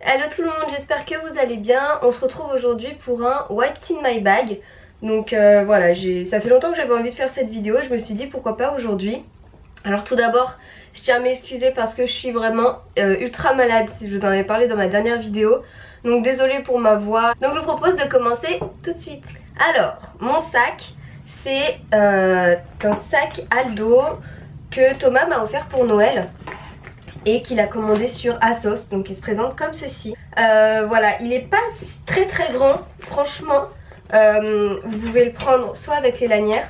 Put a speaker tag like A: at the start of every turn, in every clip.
A: Hello tout le monde, j'espère que vous allez bien. On se retrouve aujourd'hui pour un What's in my bag. Donc voilà, ça fait longtemps que j'avais envie de faire cette vidéo et je me suis dit pourquoi pas aujourd'hui. Alors tout d'abord, je tiens à m'excuser parce que je suis vraiment ultra malade, si je vous en avais parlé dans ma dernière vidéo. Donc désolée pour ma voix. Donc je vous propose de commencer tout de suite. Alors, mon sac, c'est un sac Aldo que Thomas m'a offert pour Noël et qu'il a commandé sur ASOS, donc il se présente comme ceci. Voilà, il est pas très grand, franchement. Vous pouvez le prendre soit avec les lanières,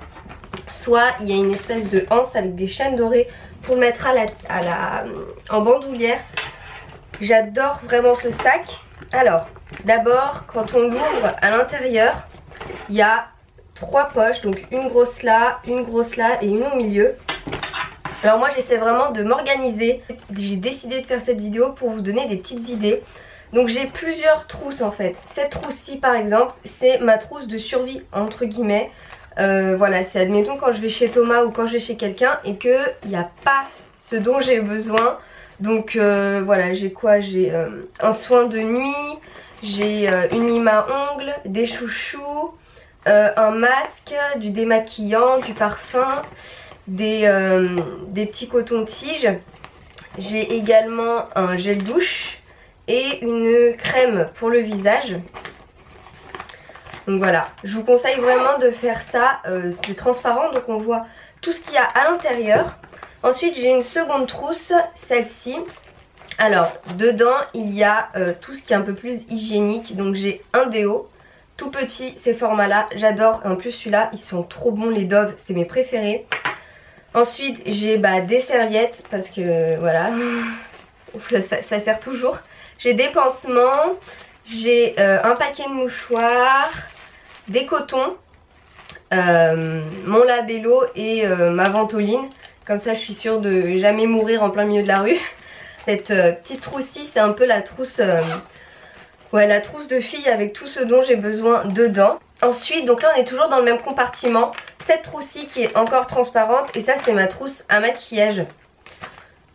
A: soit il y a une espèce de anse avec des chaînes dorées pour le mettre en bandoulière. J'adore vraiment ce sac. Alors, d'abord, quand on l'ouvre à l'intérieur, il y a 3 poches, donc une grosse là et une au milieu. Alors moi j'essaie vraiment de m'organiser. J'ai décidé de faire cette vidéo pour vous donner des petites idées. Donc j'ai plusieurs trousses en fait. Cette trousse-ci par exemple, c'est ma trousse de survie entre guillemets. Voilà, c'est admettons quand je vais chez Thomas ou quand je vais chez quelqu'un et qu'il n'y a pas ce dont j'ai besoin. Donc voilà, j'ai quoi? J'ai un soin de nuit, j'ai une lime à ongles, des chouchous, un masque, du démaquillant, du parfum, des petits cotons-tiges. J'ai également un gel douche et une crème pour le visage. Donc voilà, je vous conseille vraiment de faire ça. C'est transparent donc on voit tout ce qu'il y a à l'intérieur. Ensuite j'ai une seconde trousse, celle-ci. Alors dedans il y a tout ce qui est un peu plus hygiénique. Donc j'ai un déo tout petit, ces formats là, j'adore. En plus celui-là, ils sont trop bons, les Dove, c'est mes préférés. Ensuite j'ai des serviettes parce que voilà, ça sert toujours. J'ai des pansements, j'ai un paquet de mouchoirs, des cotons, mon labello et ma ventoline. Comme ça je suis sûre de jamais mourir en plein milieu de la rue. Cette petite trousse-ci, c'est un peu la trousse, la trousse de fille avec tout ce dont j'ai besoin dedans. Ensuite, donc là on est toujours dans le même compartiment. Cette trousse-ci qui est encore transparente et ça c'est ma trousse à maquillage.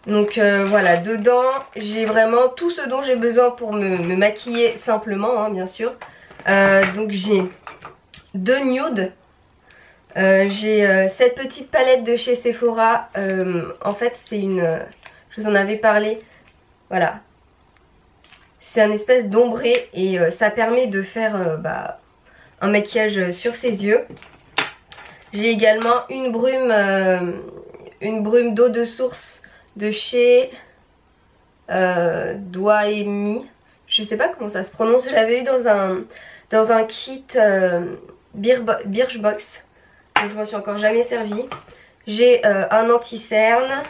A: Donc voilà, dedans j'ai vraiment tout ce dont j'ai besoin pour me maquiller simplement, hein, bien sûr. Donc j'ai 2 nudes. J'ai cette petite palette de chez Sephora. En fait c'est une... je vous en avais parlé. Voilà. C'est un espèce d'ombré et ça permet de faire un maquillage sur ses yeux. J'ai également une brume d'eau de source de chez Doemi. Je sais pas comment ça se prononce. Je l'avais eu dans un kit Birchbox. Donc je m'en suis encore jamais servi. J'ai un anti-cerne,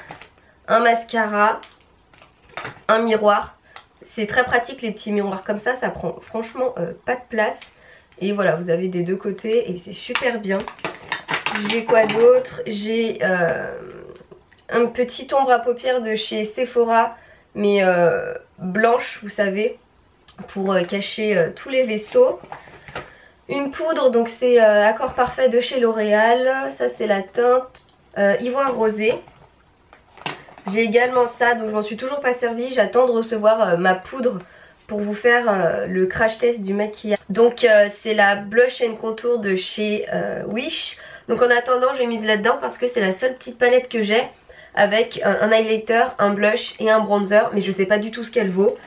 A: un mascara, un miroir. C'est très pratique les petits miroirs comme ça prend franchement pas de place. Et voilà, vous avez des deux côtés et c'est super bien. J'ai quoi d'autre? J'ai un petit ombre à paupières de chez Sephora, mais blanche, vous savez, pour cacher tous les vaisseaux. Une poudre, donc c'est Accord Parfait de chez L'Oréal. Ça c'est la teinte Ivoire Rosé. J'ai également ça, donc je m'en suis toujours pas servi. J'attends de recevoir ma poudre pour vous faire le crash test du maquillage. Donc c'est la Blush and Contour de chez Wish. Donc en attendant je l'ai mise là-dedans parce que c'est la seule petite palette que j'ai avec un highlighter, un blush et un bronzer. Mais je sais pas du tout ce qu'elle vaut.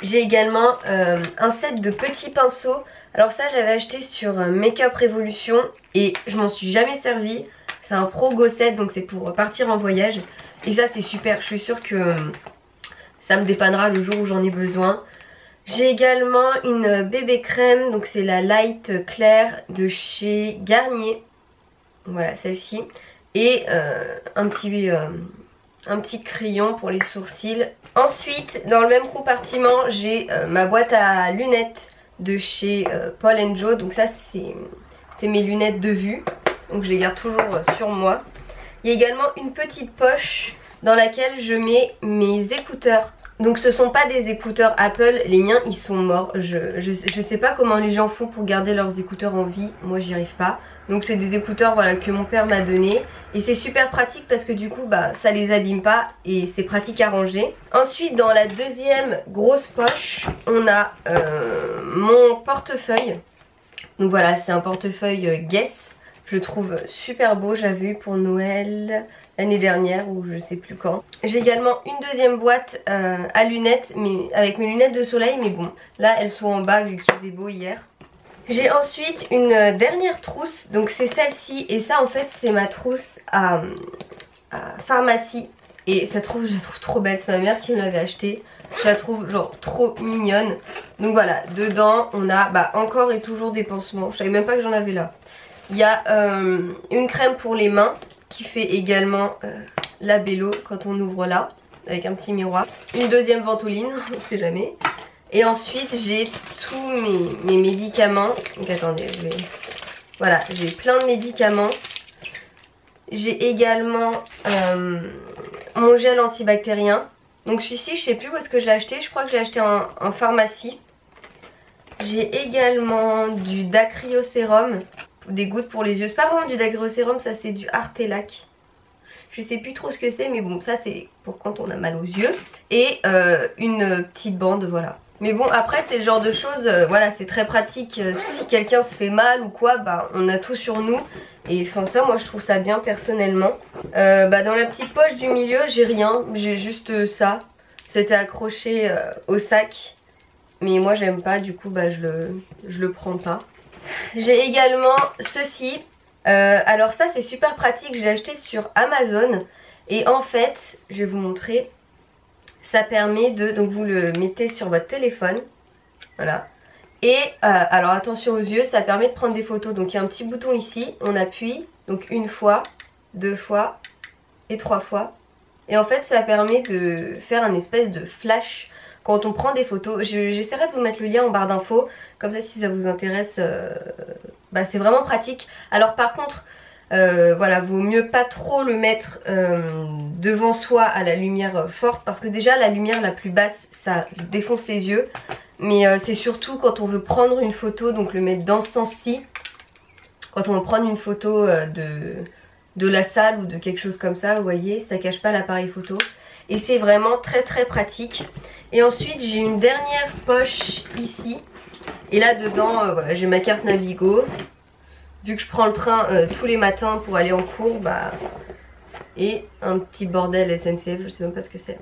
A: J'ai également un set de petits pinceaux. Alors ça j'avais acheté sur Makeup Revolution et je m'en suis jamais servi. C'est un Pro Go set, donc c'est pour partir en voyage. Et ça c'est super, je suis sûre que ça me dépannera le jour où j'en ai besoin. J'ai également une bébé crème, donc c'est la Light Claire de chez Garnier. Voilà celle-ci. Et un petit crayon pour les sourcils. Ensuite dans le même compartiment j'ai ma boîte à lunettes de chez Paul & Joe. Donc ça c'est mes lunettes de vue. Donc je les garde toujours sur moi. Il y a également une petite poche dans laquelle je mets mes écouteurs Donc ce sont pas des écouteurs Apple, les miens ils sont morts. Je sais pas comment les gens font pour garder leurs écouteurs en vie, moi j'y arrive pas. Donc c'est des écouteurs voilà que mon père m'a donné. Et c'est super pratique parce que du coup bah ça les abîme pas et c'est pratique à ranger. Ensuite dans la deuxième grosse poche on a mon portefeuille. Donc voilà c'est un portefeuille Guess. Je trouve super beau, j'avais eu pour Noël l'année dernière ou je sais plus quand. J'ai également une deuxième boîte à lunettes, mais avec mes lunettes de soleil, mais bon, là elles sont en bas vu qu'il faisait beau hier. J'ai ensuite une dernière trousse, donc c'est celle-ci, et ça en fait c'est ma trousse à pharmacie. Et je la trouve trop belle, c'est ma mère qui me l'avait achetée. Je la trouve genre trop mignonne. Donc voilà, dedans on a bah, encore et toujours des pansements, je savais même pas que j'en avais là. Il y a une crème pour les mains qui fait également la bello quand on ouvre là avec un petit miroir. Une deuxième ventoline, on sait jamais. Et ensuite j'ai tous mes médicaments. Donc attendez, voilà, j'ai plein de médicaments. J'ai également mon gel antibactérien. Donc celui-ci je sais plus où est-ce que je l'ai acheté, je crois que je l'ai acheté en pharmacie. J'ai également du dacryocérum. Des gouttes pour les yeux, c'est pas vraiment du dacryocérum, ça c'est du Artelac. Je sais plus trop ce que c'est mais bon ça c'est pour quand on a mal aux yeux. Et une petite bande voilà. Mais bon après c'est le genre de choses, voilà c'est très pratique. Si quelqu'un se fait mal ou quoi bah on a tout sur nous. Et enfin ça moi je trouve ça bien personnellement. Bah dans la petite poche du milieu j'ai rien, j'ai juste ça. C'était accroché au sac. Mais moi j'aime pas du coup bah je le prends pas. J'ai également ceci, alors ça c'est super pratique, je l'ai acheté sur Amazon et en fait je vais vous montrer, ça permet de, donc vous le mettez sur votre téléphone, voilà, et alors attention aux yeux, ça permet de prendre des photos, donc il y a un petit bouton ici, on appuie, donc une fois, deux fois et trois fois, et en fait ça permet de faire un espèce de flash quand on prend des photos. J'essaierai de vous mettre le lien en barre d'infos, comme ça si ça vous intéresse, bah, c'est vraiment pratique. Alors par contre, voilà, vaut mieux pas trop le mettre devant soi à la lumière forte, parce que déjà la lumière la plus basse ça défonce les yeux. Mais c'est surtout quand on veut prendre une photo, donc le mettre dans ce sens-ci. Quand on veut prendre une photo de la salle ou de quelque chose comme ça, vous voyez, ça cache pas l'appareil photo. Et c'est vraiment très pratique. Et ensuite j'ai une dernière poche ici. Et là dedans voilà, j'ai ma carte Navigo. Vu que je prends le train tous les matins pour aller en cours, bah, et un petit bordel SNCF, je sais même pas ce que c'est.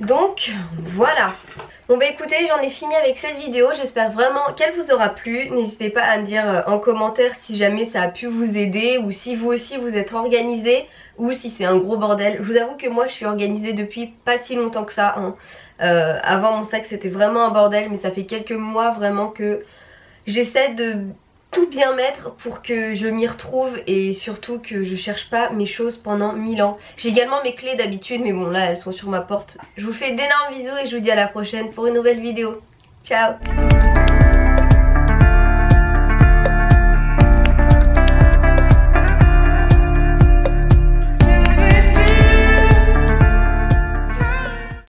A: Donc voilà. Bon bah écoutez, j'en ai fini avec cette vidéo, j'espère vraiment qu'elle vous aura plu. N'hésitez pas à me dire en commentaire si jamais ça a pu vous aider, ou si vous aussi vous êtes organisé, ou si c'est un gros bordel. Je vous avoue que moi je suis organisée depuis pas si longtemps que ça, hein. Avant mon sac c'était vraiment un bordel, mais ça fait quelques mois vraiment que j'essaie de tout bien mettre pour que je m'y retrouve et surtout que je cherche pas mes choses pendant 1000 ans. J'ai également mes clés d'habitude mais bon là elles sont sur ma porte. Je vous fais d'énormes bisous et je vous dis à la prochaine pour une nouvelle vidéo. Ciao!